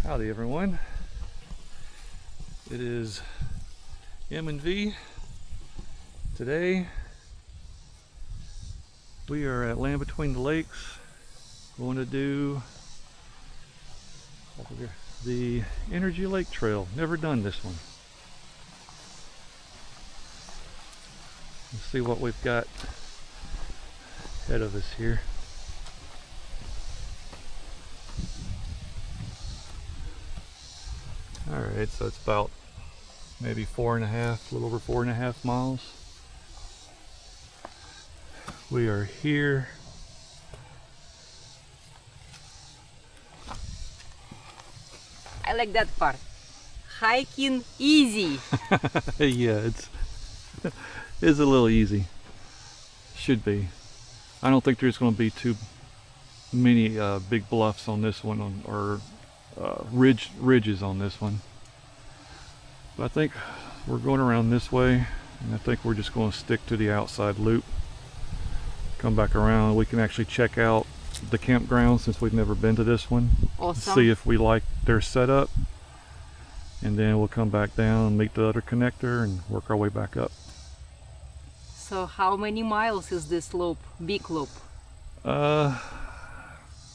Howdy everyone. It is M and V. Today we are at Land Between the Lakes, going to do the Energy Lake Trail. Never done this one. Let's see what we've got ahead of us here. Alright, so it's about maybe 4.5, a little over 4.5 miles. We are here. I like that part. Hiking easy. Yeah, it's a little easy. Should be. I don't think there's going to be too many big bluffs on this one, or ridges on this one. But I think we're going around this way, and I think we're just going to stick to the outside loop. Come back around. We can actually check out the campground since we've never been to this one. Awesome. See if we like their setup, and then we'll come back down and meet the other connector and work our way back up. So how many miles is this loop, big loop?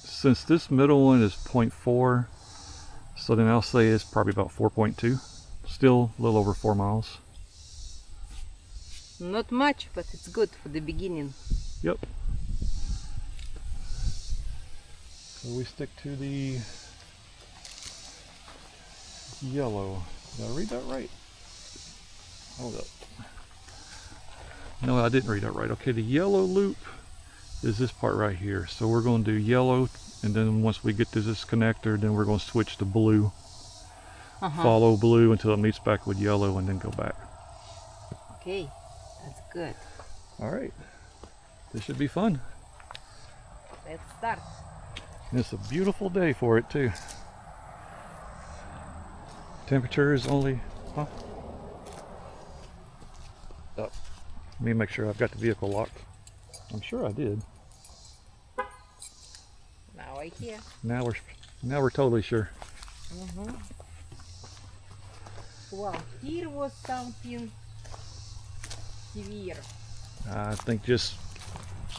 Since this middle one is 0.4, so then I'll say it's probably about 4.2. Still a little over 4 miles. Not much, but it's good for the beginning. Yep. So we stick to the yellow. Did I read that right? Hold up. No, I didn't read that right. Okay, the yellow loop is this part right here. So we're going to do yellow, and then once we get to this connector, then we're going to switch to blue. Follow blue until it meets back with yellow, and then go back. Okay, that's good. All right. This should be fun. Let's start. And it's a beautiful day for it too. Temperature is only, Oh, let me make sure I've got the vehicle locked. I'm sure I did. Now I hear. Now we're totally sure. Wow, here was something severe. I think just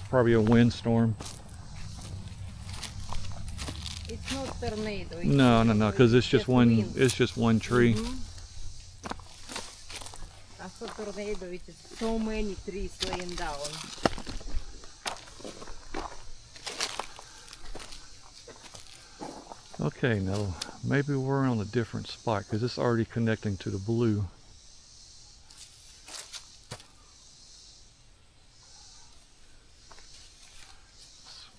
probably a windstorm. It's not tornado. No, because it's just one. wind. It's just one tree. After tornado, it is so many trees laying down. Okay, now maybe we're on a different spot because it's already connecting to the blue.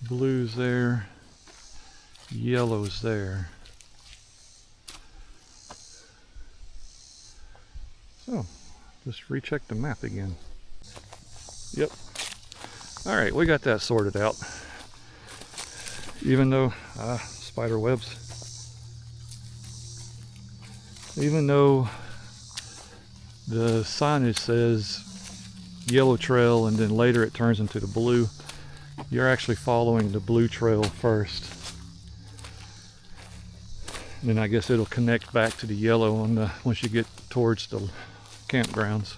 Blue's there, yellow's there. So, just recheck the map again. Yep. All right, we got that sorted out. Even though, spider webs. Even though the signage says yellow trail and then later it turns into the blue, you're actually following the blue trail first. And then I guess it'll connect back to the yellow once you get towards the campgrounds.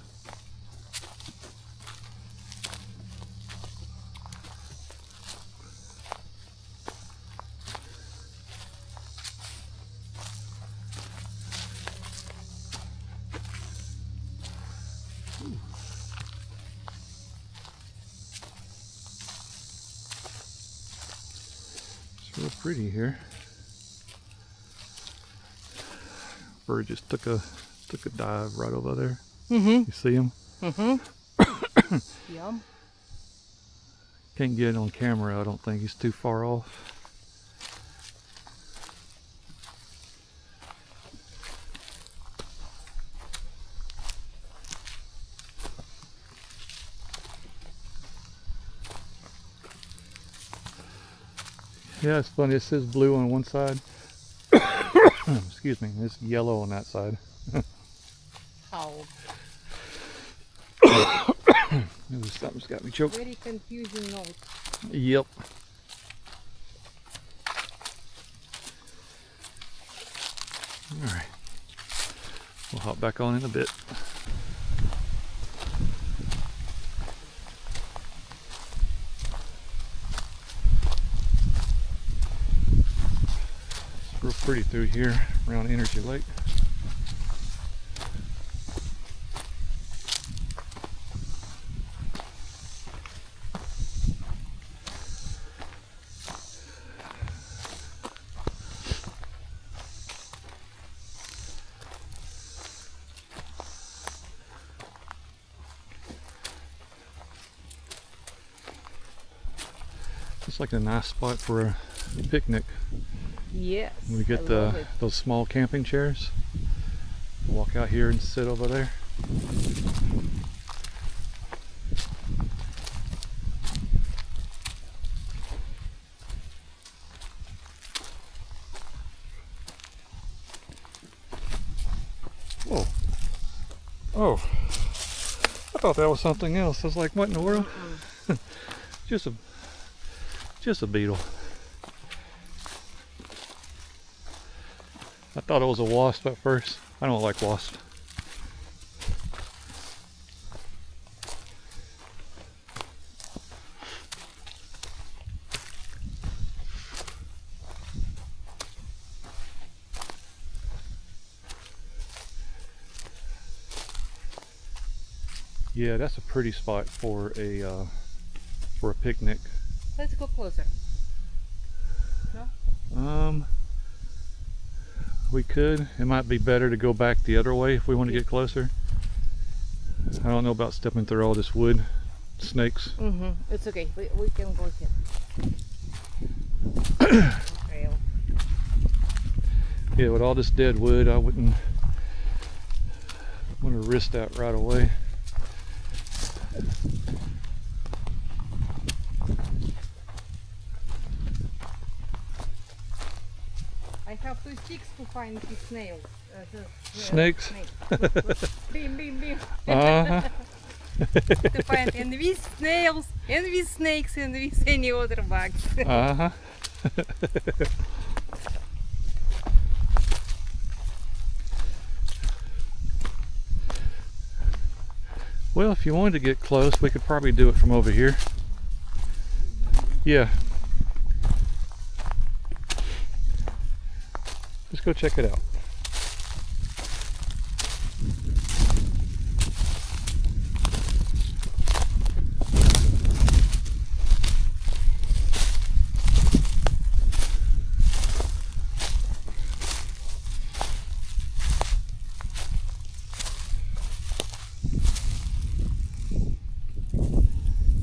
It's real pretty here. Bird just took a dive right over there. You see him? Yum. Can't get it on camera, I don't think. He's too far off. Yeah, it's funny. It says blue on one side. Excuse me. It's yellow on that side. How? Something's got me choked. Very confusing note. Yep. Alright. We'll hop back on in a bit. It's real pretty through here around Energy Lake. It's like a nice spot for a picnic. Yes. We get those small camping chairs. Walk out here and sit over there. Whoa. Oh. I thought that was something else. I was like, what in the world? Just a beetle. I thought it was a wasp at first. I don't like wasps. Yeah, that's a pretty spot for a picnic. Let's go closer. No? We could. It might be better to go back the other way if we want to get closer. I don't know about stepping through all this wood, snakes. Mm-hmm. It's okay. We can go here. Trail. Yeah, with all this dead wood, I wouldn't want to risk that right away. I have 2 sticks to find these snails. Snakes? Look, look. Bim, bim, bim. Uh-huh. To find and with snails, and with snakes, and with any other bugs. Uh-huh. Well, if you wanted to get close, we could probably do it from over here. Yeah. Just go check it out.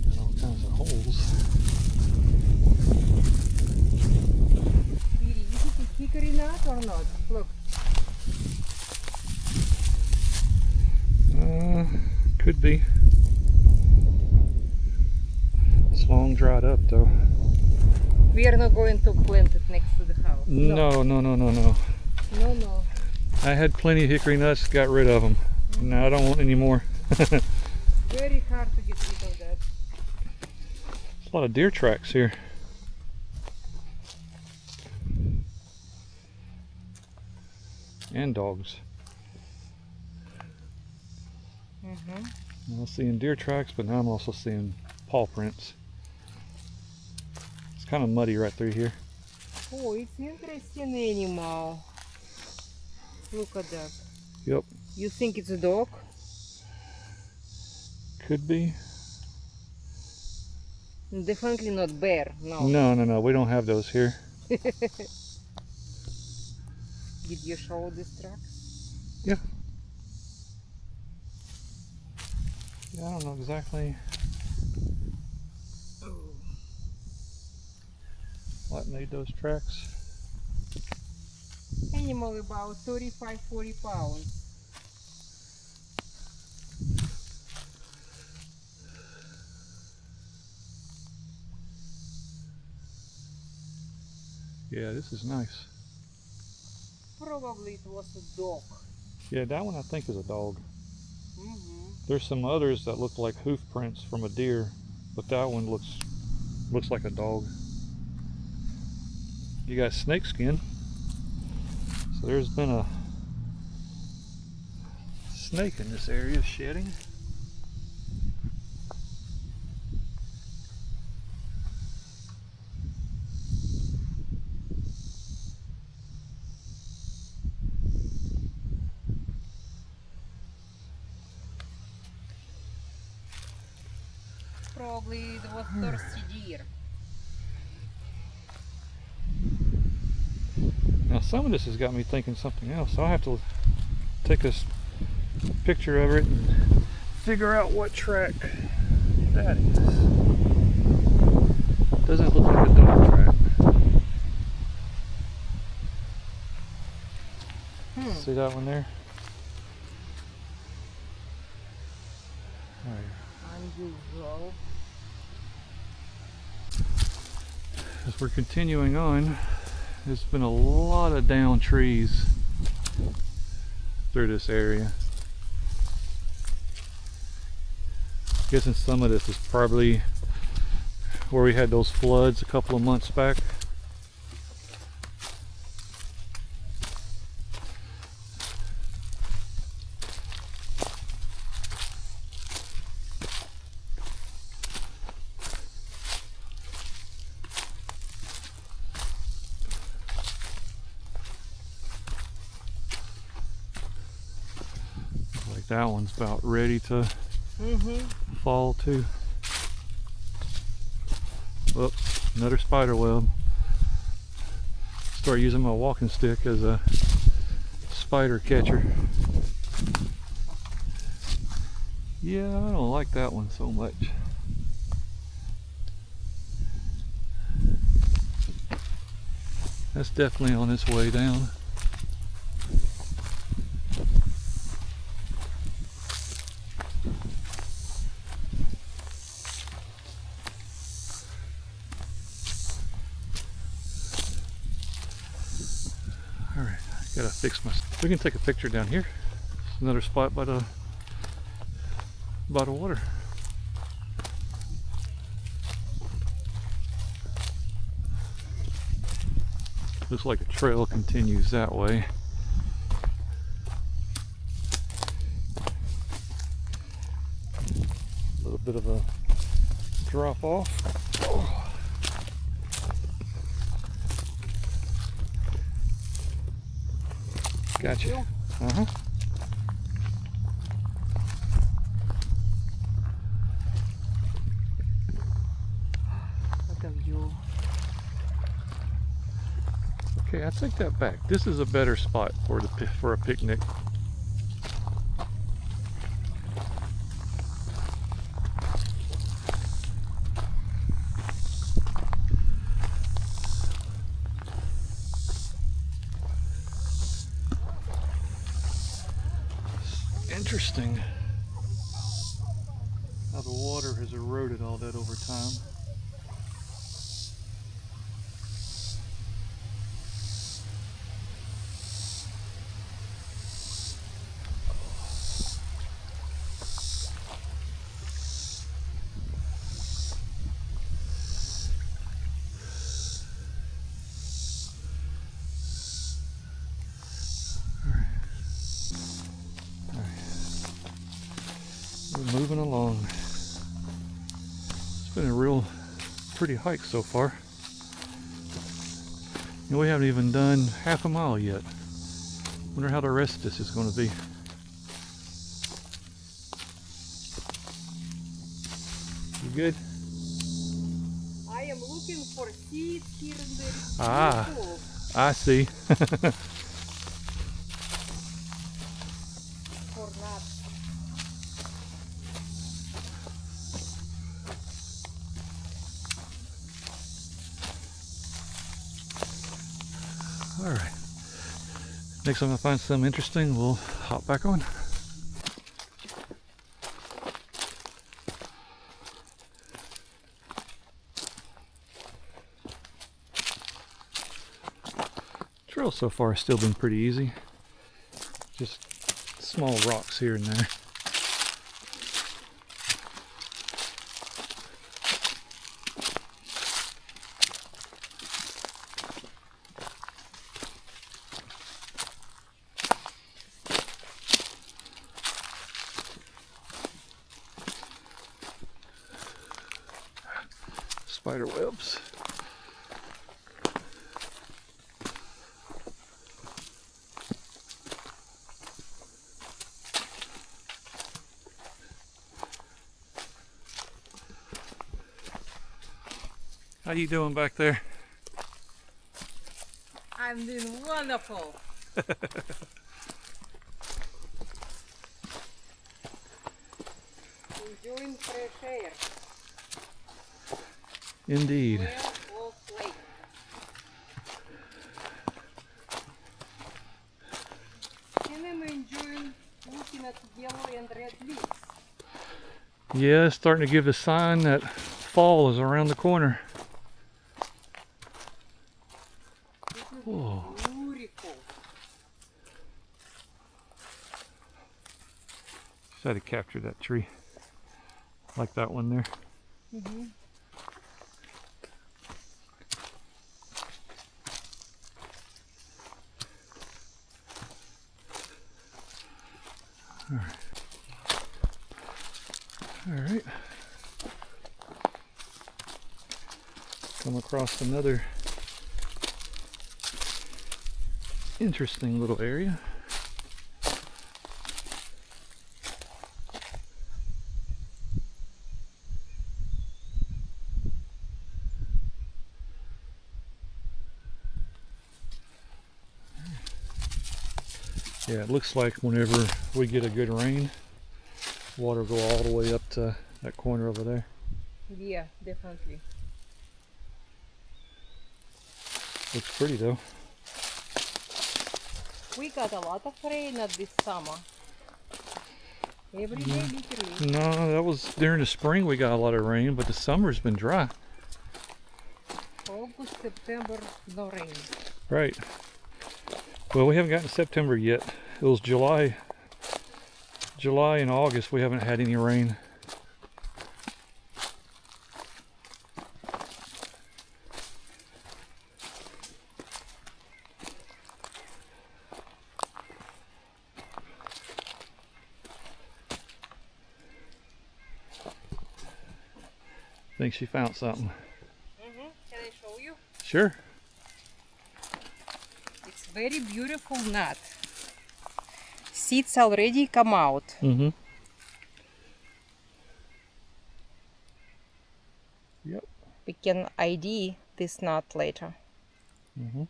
Got all kinds of holes. Is it a hickory nut or not? Look. Could be. It's long dried up though. We are not going to plant it next to the house. No. No. I had plenty of hickory nuts, got rid of them. No, I don't want any more. Very hard to get rid of that. There's a lot of deer tracks here. And dogs. I was seeing deer tracks, but now I'm also seeing paw prints. It's kind of muddy right through here. Oh, it's interesting animal. Look at that. Yep, You think it's a dog? could be. Definitely not bear. No. No, we don't have those here. Did you show these tracks? Yeah. Yeah, I don't know exactly what made those tracks. Animal about 35-40 pounds. Yeah, this is nice. Probably it was a dog. Yeah, that one I think is a dog. Mm-hmm. There's some others that look like hoof prints from a deer, but that one looks like a dog. You got snake skin. So there's been a snake in this area shedding. Probably it was thirsty deer. Now some of this has got me thinking something else. I'll have to take a picture of it and figure out what track that is. Doesn't look like a dog track. See that one there? Unusual. As we're continuing on, there's been a lot of down trees through this area. Guessing some of this is probably where we had those floods a couple of months back. Like that one's about ready to fall too. Oh, another spider web. Start using my walking stick as a spider catcher. Yeah, I don't like that one so much. That's definitely on its way down. Alright, I gotta fix my... We can take a picture down here. It's another spot by the water. Looks like the trail continues that way. A little bit of a drop off. Oh. Gotcha. Uh-huh. What a view. Okay, I take that back. This is a better spot for a picnic. Interesting how the water has eroded all that over time. We're moving along. It's been a real pretty hike so far. And we haven't even done half a mile yet. Wonder how the rest of this is going to be. You good? I am looking for seeds here in the Ah, I see. for nuts. All right. Next time I find something interesting, we'll hop back on. Trail so far has still been pretty easy. Just small rocks here and there. spider webs. How you doing back there? I'm doing wonderful. Enjoying fresh air. Indeed. Well of lake. And I'm enjoying looking at yellow and red leaves. Yeah, it's starting to give a sign that fall is around the corner. This is Oh. beautiful. Just had to capture that tree. Like that one there. Mm-hmm. All right. Come across another interesting little area. Yeah, it looks like whenever we get a good rain, water will go all the way up to that corner over there. Yeah, definitely. Looks pretty though. We got a lot of rain at this summer. Every day, literally. No, that was during the spring we got a lot of rain, but the summer's been dry. August, September, no rain. Right. Well, we haven't gotten to September yet. It was July and August we haven't had any rain. Think she found something. Mm-hmm. Can I show you? Sure. It's very beautiful nut. Seeds already come out. Mm-hmm. Yep. We can ID this nut later. Mm-hmm.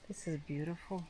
This is beautiful.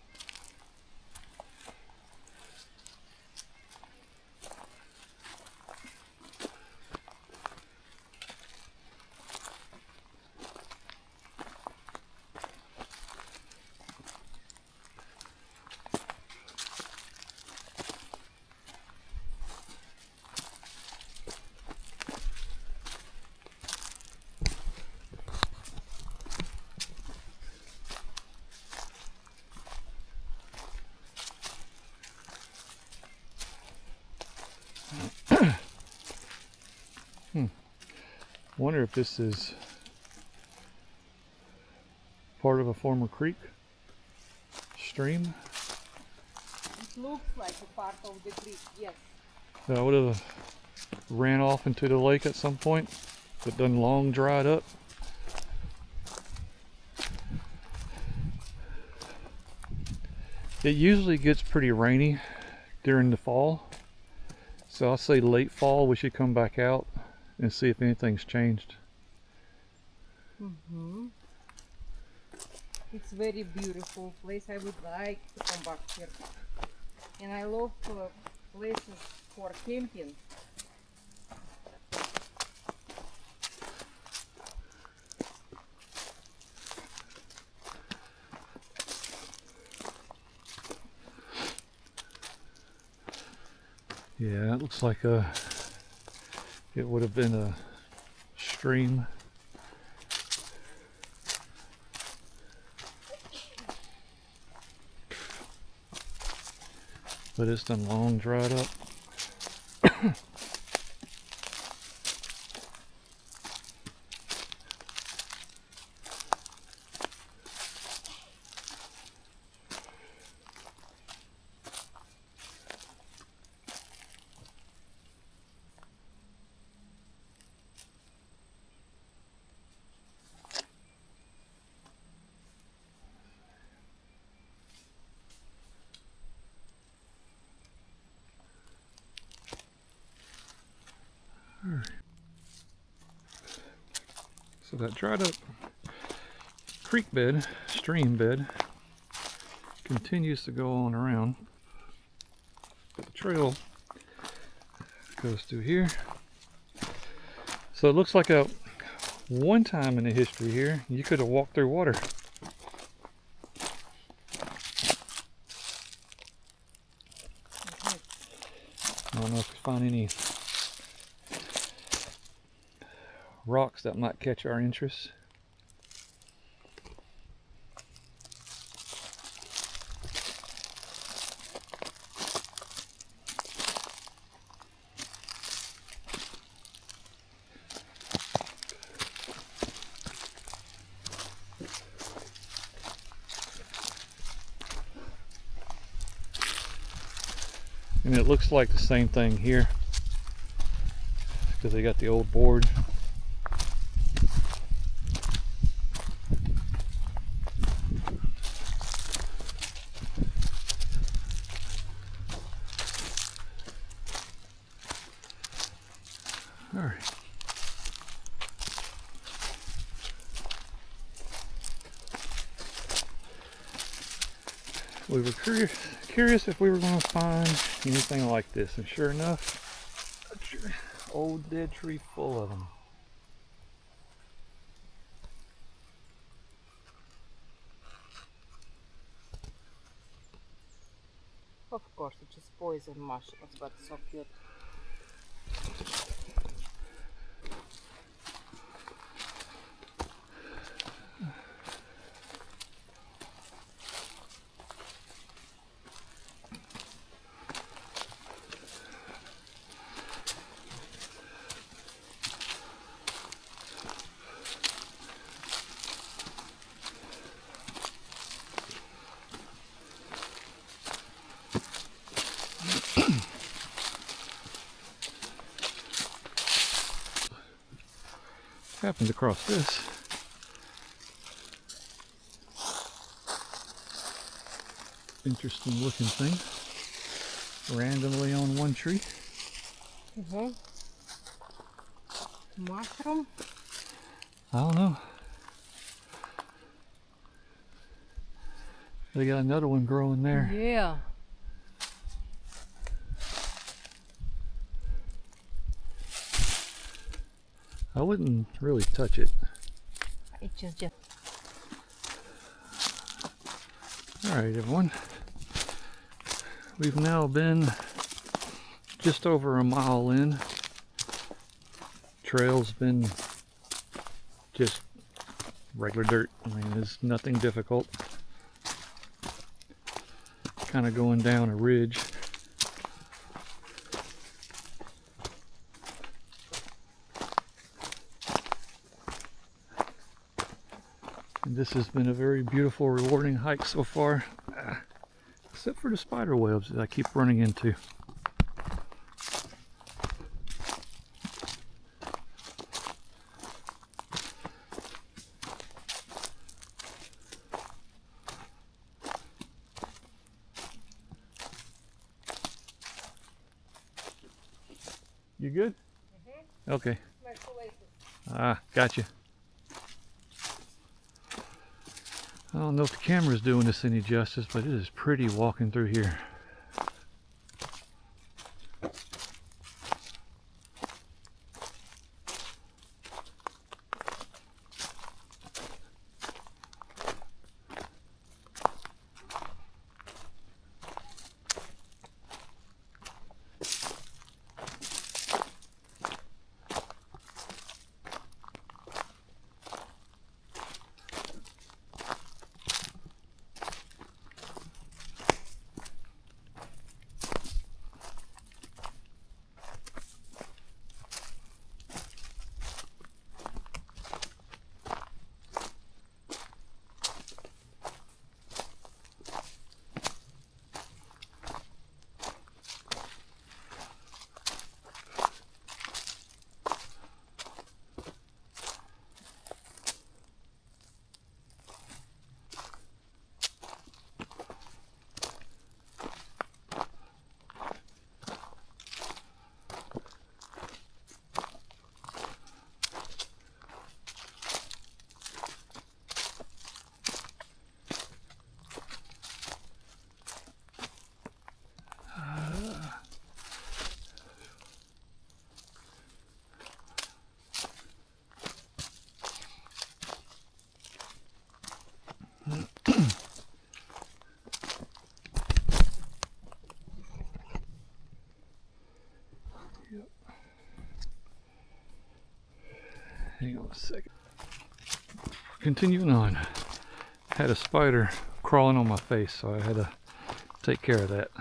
Wonder if this is part of a former creek, stream. It looks like a part of the creek, yes. That would have ran off into the lake at some point, but done long dried up. It usually gets pretty rainy during the fall, so I'll say late fall we should come back out and see if anything's changed. Mm-hmm. It's very beautiful place. I would like to come back here. And I love places for camping. Yeah, it looks like it would have been a stream. But it's done long dried up. that dried up creek bed, stream bed, continues to go on around. The trail goes through here. So it looks like a one time in the history here, you could have walked through water. I don't know if we find any rocks that might catch our interest. And it looks like the same thing here because they got the old board. All right. We were curious if we were going to find anything like this, and sure enough, old dead tree full of them. Of course, it's just poison mushrooms, but so cute. Happened across this. Interesting looking thing. Randomly on one tree. Mushroom? I don't know. They got another one growing there. Yeah. I wouldn't really touch it. It's just Alright everyone, we've now been just over a mile in. Trail's been just regular dirt. I mean, there's nothing difficult. Kind of going down a ridge. And this has been a very beautiful, rewarding hike so far, except for the spider webs that I keep running into. You good? Okay. Gotcha. I don't know if the camera's doing this any justice, but it is pretty walking through here. Hang on a second. Continuing on. Had a spider crawling on my face, so I had to take care of that.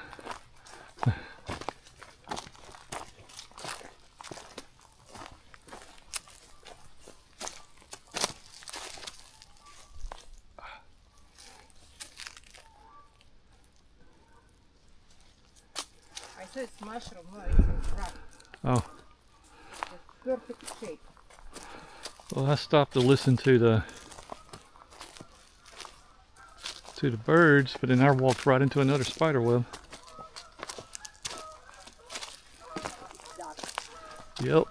I said it's mushroom, no, it's a wrap. Oh, It's perfect shape. well, I stopped to listen to the birds, but then I walked right into another spider web. Yep.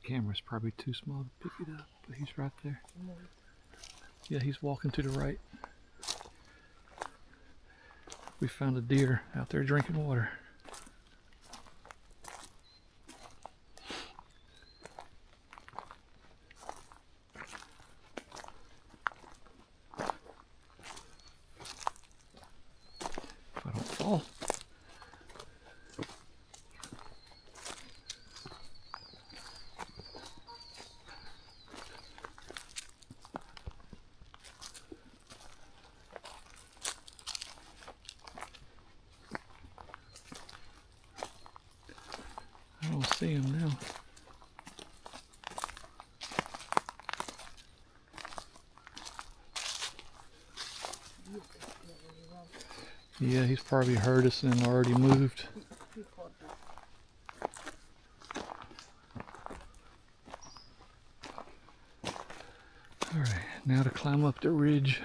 Camera's probably too small to pick it up, but he's right there. Yeah, he's walking to the right. We found a deer out there drinking water. If I don't fall. I don't see him now. Yeah, he's probably heard us and already moved. Alright, now to climb up the ridge.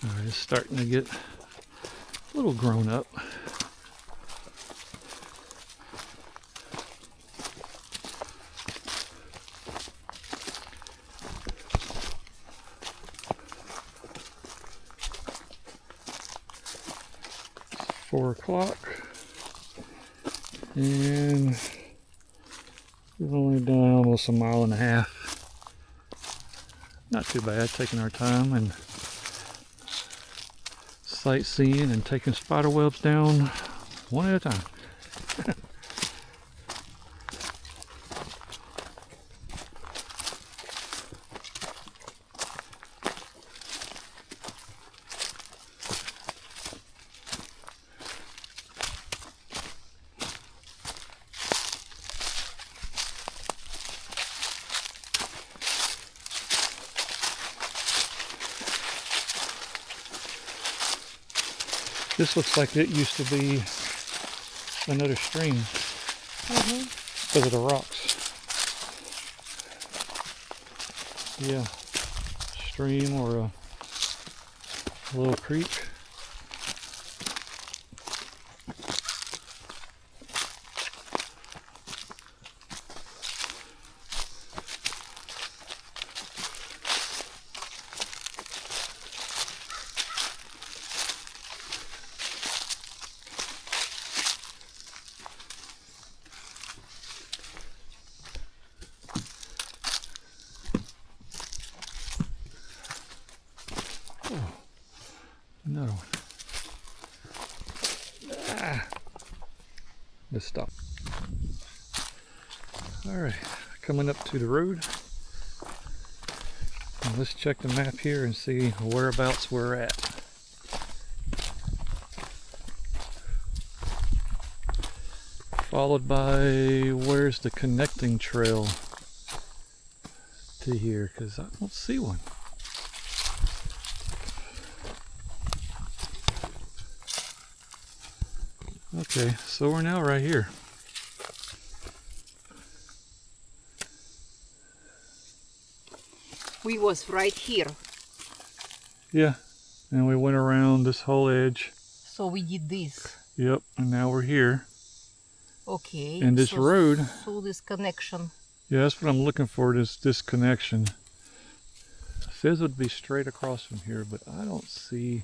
Alright, it's starting to get a little grown up. It's 4 o'clock. And we've only done almost a mile and a half. Not too bad, taking our time and sightseeing and taking spider webs down one at a time. This looks like it used to be another stream because of the rocks. Yeah, stream or a little creek. Another one. Let's stop. Alright, coming up to the road. And let's check the map here and see whereabouts we're at. Followed by where's the connecting trail to here, because I don't see one. Okay, so we're now right here. We was right here. Yeah, and we went around this whole edge. So we did this. Yep, and now we're here. Okay. And this road. So this connection. Yeah, that's what I'm looking for, this connection. It says it would be straight across from here, but I don't see.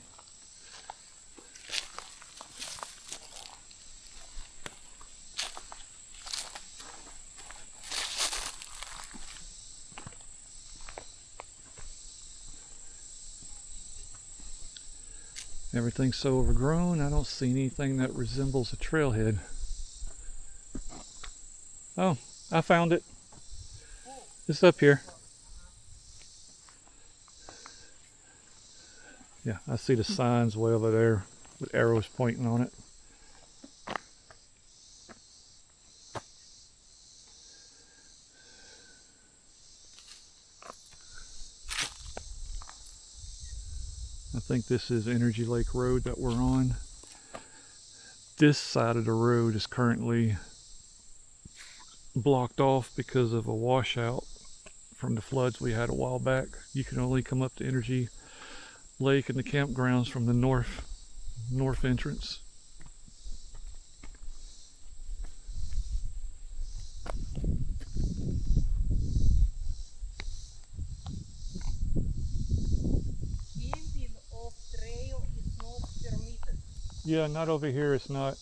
Everything's so overgrown, I don't see anything that resembles a trailhead. Oh, I found it. It's up here. Yeah, I see the signs way over there with arrows pointing on it. I think this is Energy Lake Road that we're on. This side of the road is currently blocked off because of a washout from the floods we had a while back. You can only come up to Energy Lake and the campgrounds from the north entrance. Camping off trail is not permitted. Yeah, not over here, it's not.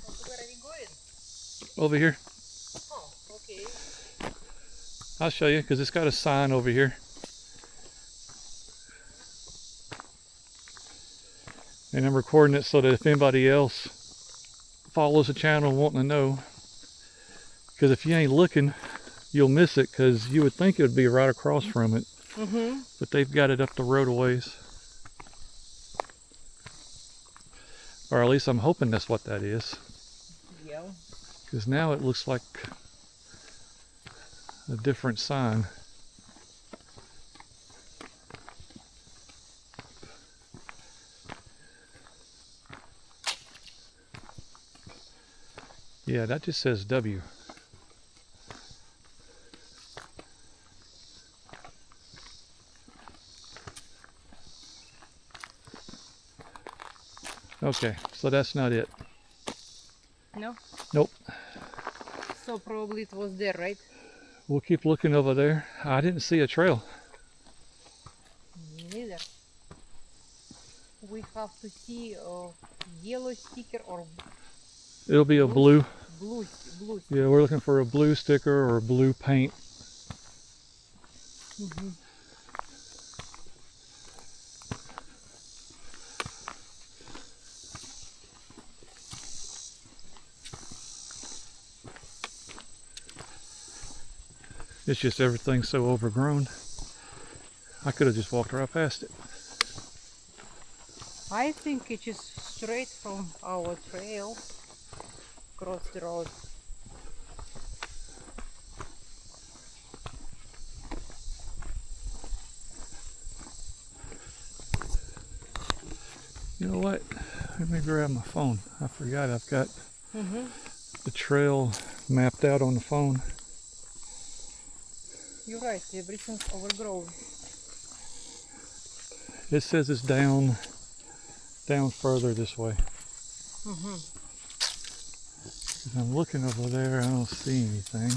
So where are we going? Over here. Oh, okay. I'll show you because it's got a sign over here. And I'm recording it so that if anybody else follows the channel wanting to know, because if you ain't looking, you'll miss it, because you would think it would be right across from it. But they've got it up the road a ways. Or at least I'm hoping that's what that is. Yeah. Because now it looks like a different sign. Yeah, that just says W. Okay, so that's not it. No? Nope. So probably it was there, right? We'll keep looking over there. I didn't see a trail. Me neither. We have to see a yellow sticker or It'll be a blue. blue. Yeah, we're looking for a blue sticker or a blue paint. It's just everything's so overgrown. I could have just walked right past it. I think it is straight from our trail across the road. know what? Let me grab my phone. I forgot I've got Mm-hmm. the trail mapped out on the phone. You're right, everything's overgrown. It says it's down further this way. Mm-hmm. I'm looking over there, I don't see anything.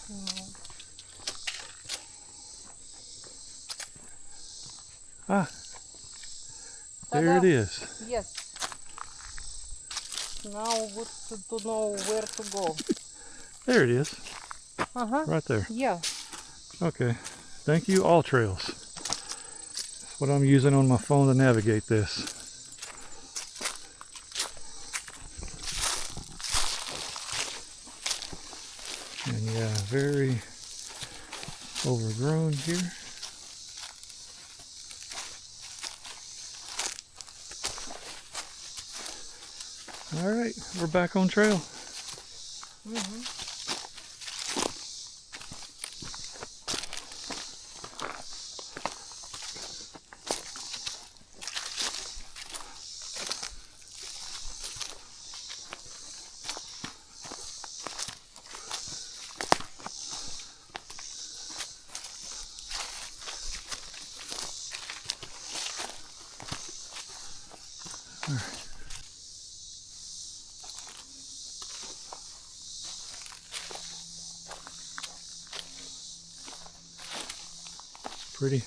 No. Ah, there Ta-da. it is. Yes. Now good to know where to go. There it is, Uh-huh. right there. Yeah. Okay, thank you, All Trails. That's what I'm using on my phone to navigate this. And yeah, very overgrown here. All right, we're back on trail. Mm-hmm. Pretty.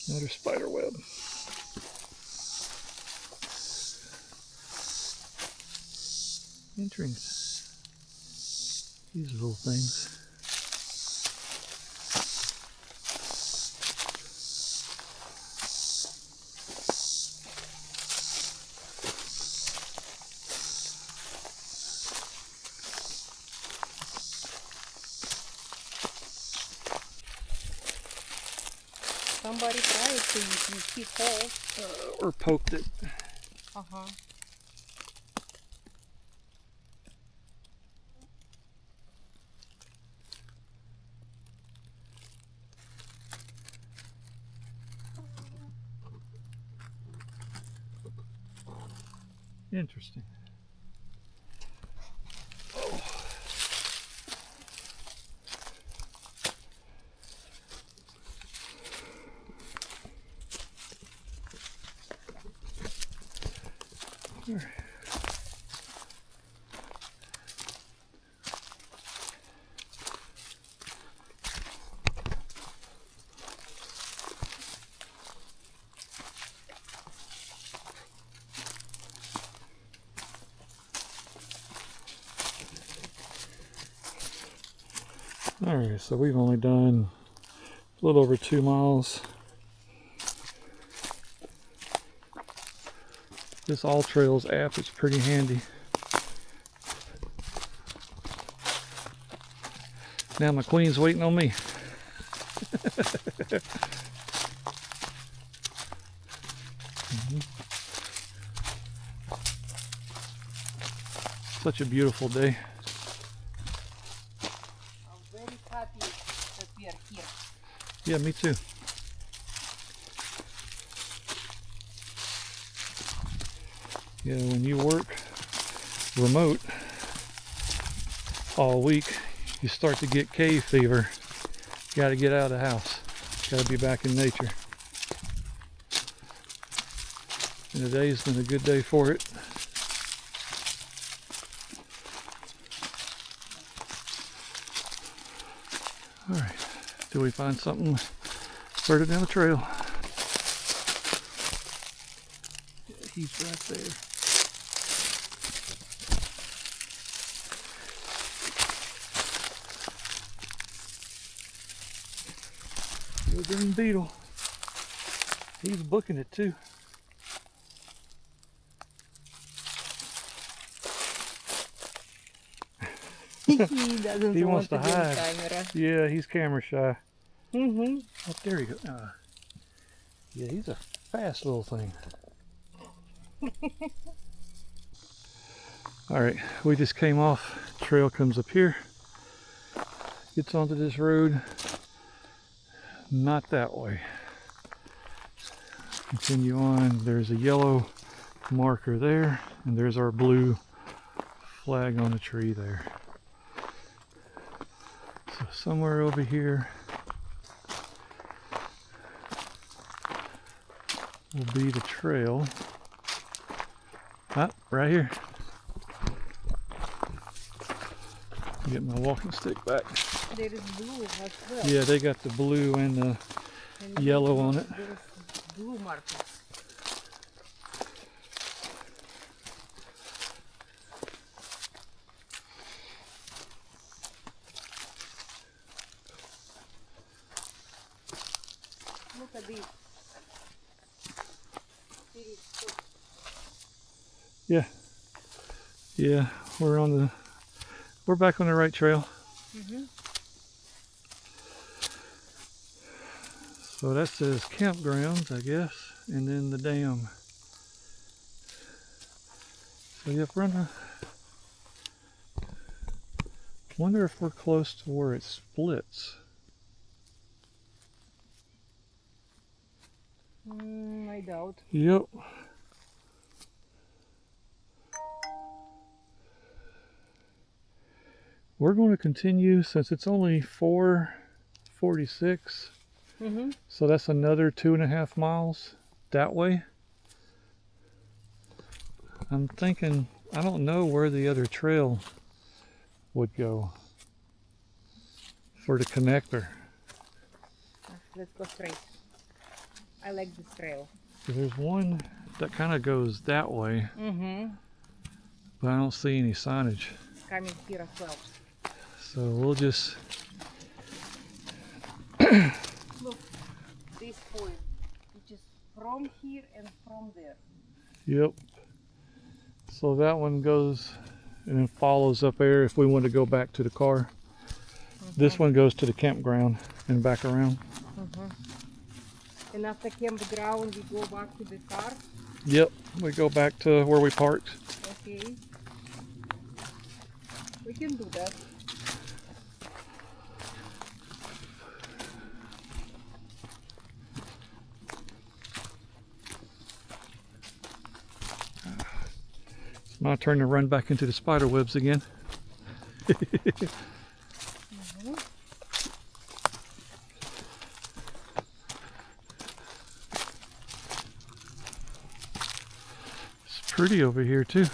Another spider web. Interesting. These little things. Somebody tried to use his hole. Or poked it. Uh-huh. Interesting. Alright, so we've only done a little over 2 miles. This All Trails app is pretty handy. Now my queen's waiting on me. Such a beautiful day. I'm very happy that we are here. Yeah, me too. Yeah, when you work remote all week, you start to get cave fever. You got to get out of the house. Got to be back in nature. And today's been a good day for it. All right, till we find something further down the trail. Yeah, he's right there. Little green beetle. He's booking it too. He doesn't He want wants to be on hide. camera. Yeah, he's camera shy. Mm-hmm. Oh, there he goes. Yeah, he's a fast little thing. All right, we just came off. Trail comes up here, gets onto this road. Not that way. Continue on. There's a yellow marker there, and there's our blue flag on the tree there. So somewhere over here will be the trail. Ah, right here. Get my walking stick back. There is blue as well. Yeah, they got the blue and the And yellow on it. There is blue markers. Look at this. Yeah, we're back on the right trail. Mm-hmm. So that says campgrounds, I guess, and then the dam. So yep, we're on the, wonder if we're close to where it splits. I doubt. Yep. We're going to continue since it's only 4:46. Mm-hmm. So that's another 2.5 miles that way. I'm thinking, I don't know where the other trail would go for the connector. Let's go straight. I like this trail. So there's one that kind of goes that way, Mm-hmm. but I don't see any signage. Coming here as well. So we'll just, Look, this point, which is from here and from there. yep. So that one goes and then follows up there if we want to go back to the car. This one goes to the campground and back around. And after campground, we go back to the car. Yep, we go back to where we parked. Okay. We can do that. It's my turn to run back into the spider webs again. It's pretty over here too.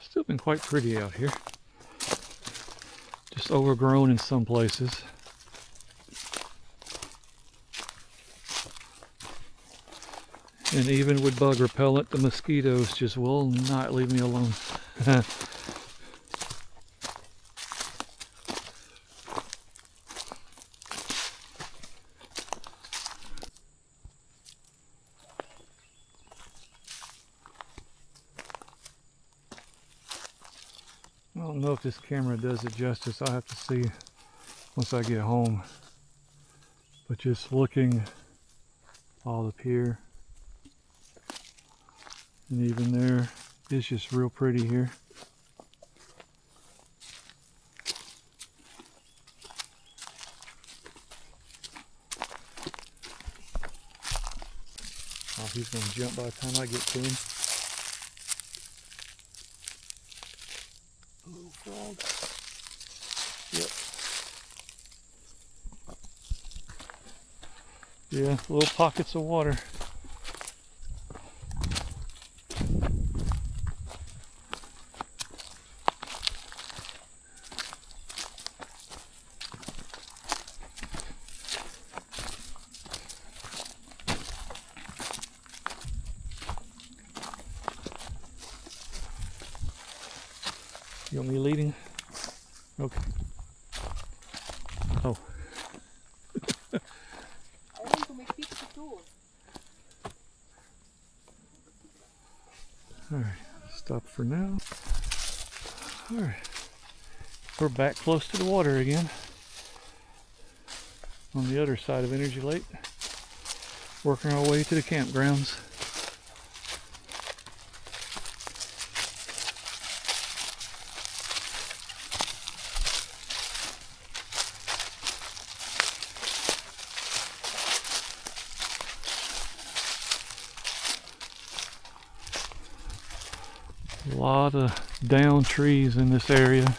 Still been quite pretty out here. Just overgrown in some places. And even with bug repellent, the mosquitoes just will not leave me alone. I don't know if this camera does it justice. I'll have to see once I get home. But just looking all up here and even there, it's just real pretty here. Oh, he's going to jump by the time I get to him. Little frog. Yep. Yeah, little pockets of water. You want me leading? Okay. Oh. I want to make picture too. Alright, stop for now. Alright. We're back close to the water again. On the other side of Energy Lake. Working our way to the campgrounds. A lot of down trees in this area.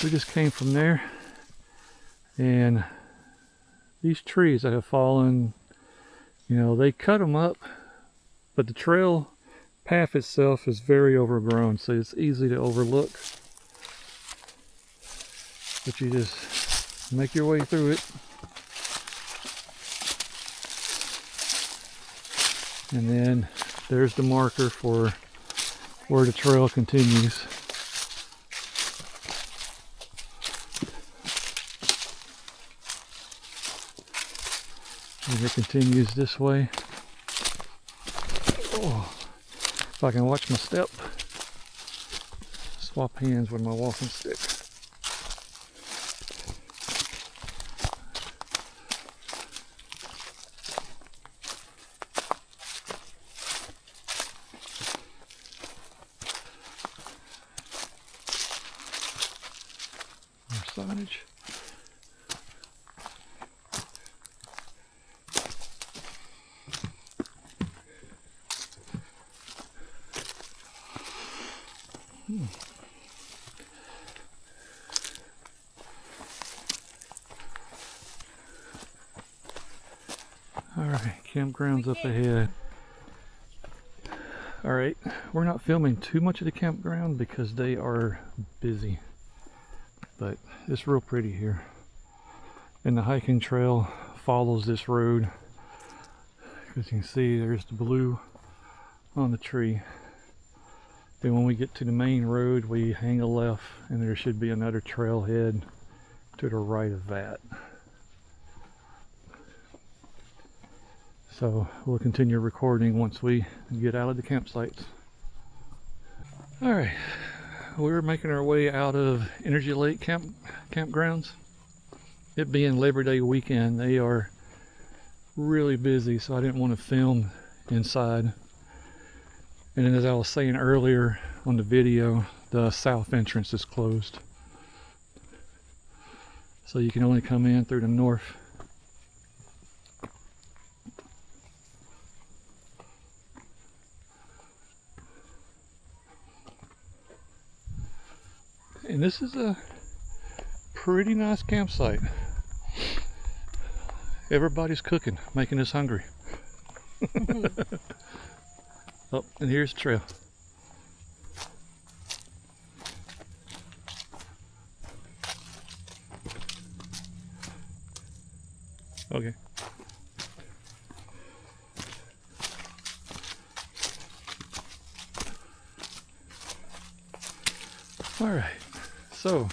We just came from there, and these trees that have fallen, you know, they cut them up, but the trail path itself is very overgrown, so it's easy to overlook. But you just make your way through it. And then there's the marker for where the trail continues. And it continues this way. Oh, if I can watch my step. Swap hands with my walking stick. More signage. Alright, campgrounds up ahead. Alright, we're not filming too much of the campground because they are busy. But it's real pretty here. And the hiking trail follows this road. As you can see, there's the blue on the tree. Then when we get to the main road, we hang a left, and there should be another trailhead to the right of that. So we'll continue recording once we get out of the campsites. Alright, we're making our way out of Energy Lake campgrounds. It being Labor Day weekend, they are really busy, so I didn't want to film inside. And then, as I was saying earlier on the video, the south entrance is closed. So you can only come in through the north. And this is a pretty nice campsite. Everybody's cooking, making us hungry. Oh, and here's the trail. Okay. All right, so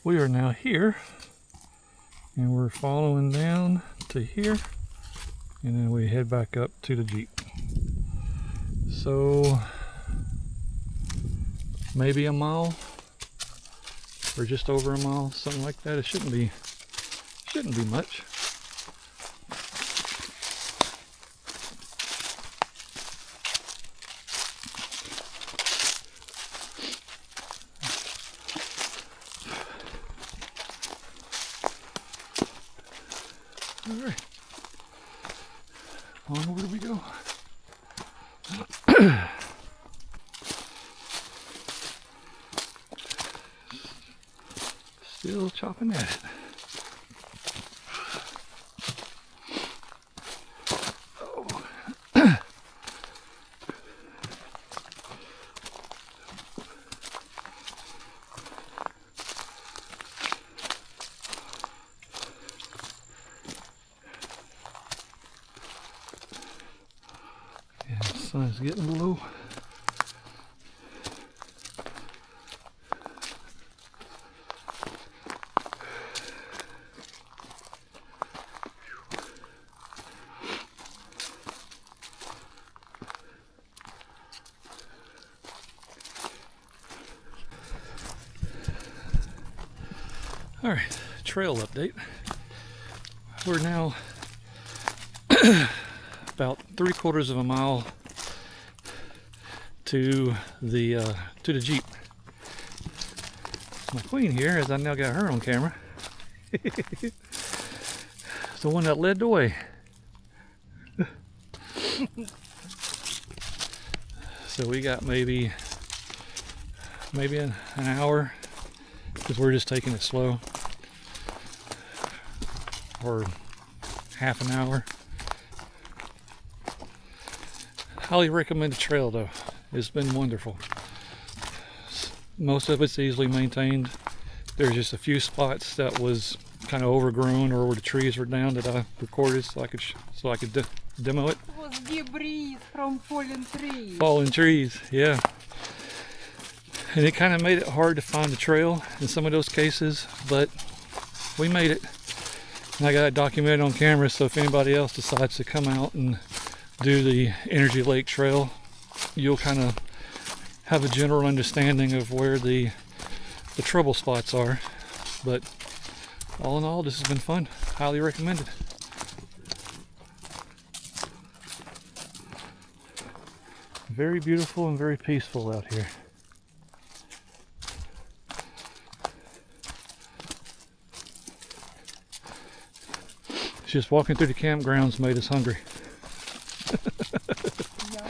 we are now here and we're following down to here, and then we head back up to the Jeep. So maybe a mile or just over a mile, something like that. It shouldn't be much. All right, onward we go. Still chopping at it. Yeah, the sun's getting low. All right, trail update. We're now about 3/4 of a mile to the Jeep. My queen here, as I now got her on camera, is the one that led the way. So we got maybe an hour, because we're just taking it slow, or half an hour. Highly recommend the trail though. It's been wonderful. Most of it's easily maintained. There's just a few spots that was kind of overgrown or where the trees were down that I recorded so I could demo it. It was debris from fallen trees. Fallen trees, yeah. And it kind of made it hard to find the trail in some of those cases, but we made it. And I got it documented on camera, so if anybody else decides to come out and do the Energy Lake Trail, you'll kind of have a general understanding of where the trouble spots are. But all in all, this has been fun. Highly recommended. Very beautiful and very peaceful out here. Just walking through the campgrounds made us hungry. Yeah.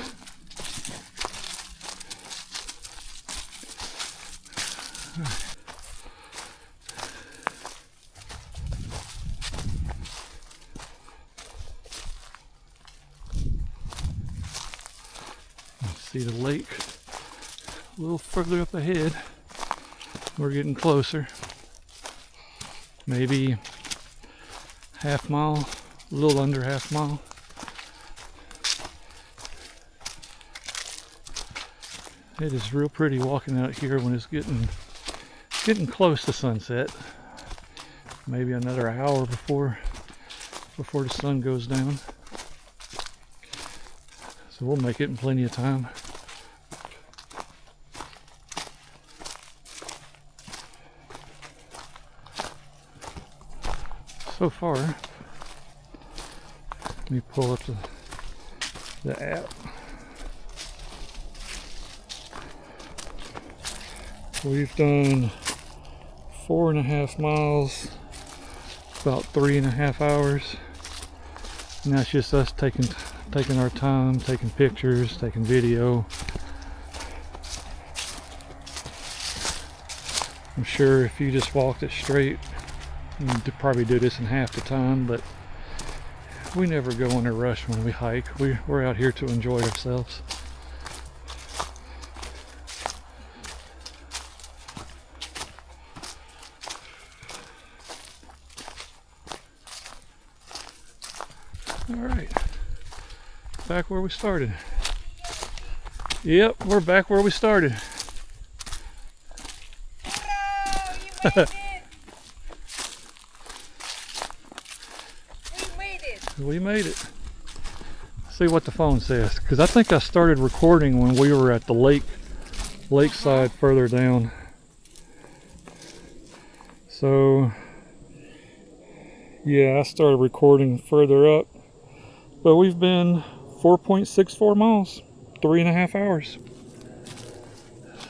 See the lake a little further up ahead. We're getting closer. Maybe half mile, a little under half mile. It is real pretty walking out here when it's getting close to sunset. Maybe another hour before the sun goes down. So we'll make it in plenty of time. So far, let me pull up the app. We've done 4.5 miles, about 3.5 hours. And that's just us taking our time, taking pictures, taking video. I'm sure if you just walked it straight, you'd probably do this in half the time, but we never go in a rush when we hike. We're out here to enjoy ourselves. All right, back where we started. Yep, we're back where we started. Hurrah! We made it! We made it. See what the phone says, because I think I started recording when we were at the lakeside further down. So yeah, I started recording further up, but we've been 4.64 miles, 3.5 hours.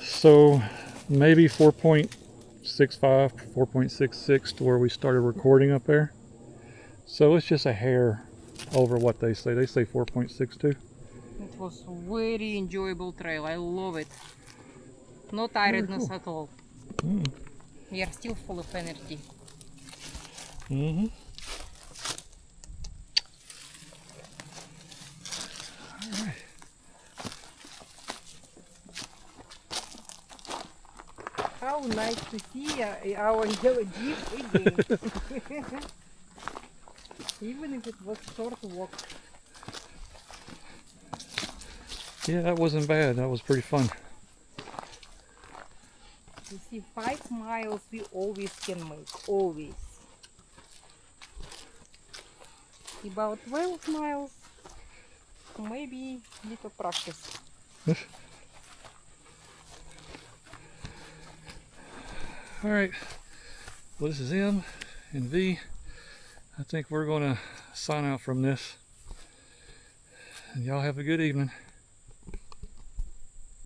So maybe 4.65, 4.66 to where we started recording up there. So it's just a hair over what they say. They say 4.62. It was very enjoyable trail. I love it. No tiredness at all. We are still full of energy. Mm-hmm. All right. How nice to see our yellow jeep again. Even if it was short walk. Yeah, that wasn't bad. That was pretty fun. You see, 5 miles we always can make, always. About 12 miles, maybe little practice. All right, well, this is M and V. I think we're gonna sign out from this. And y'all have a good evening.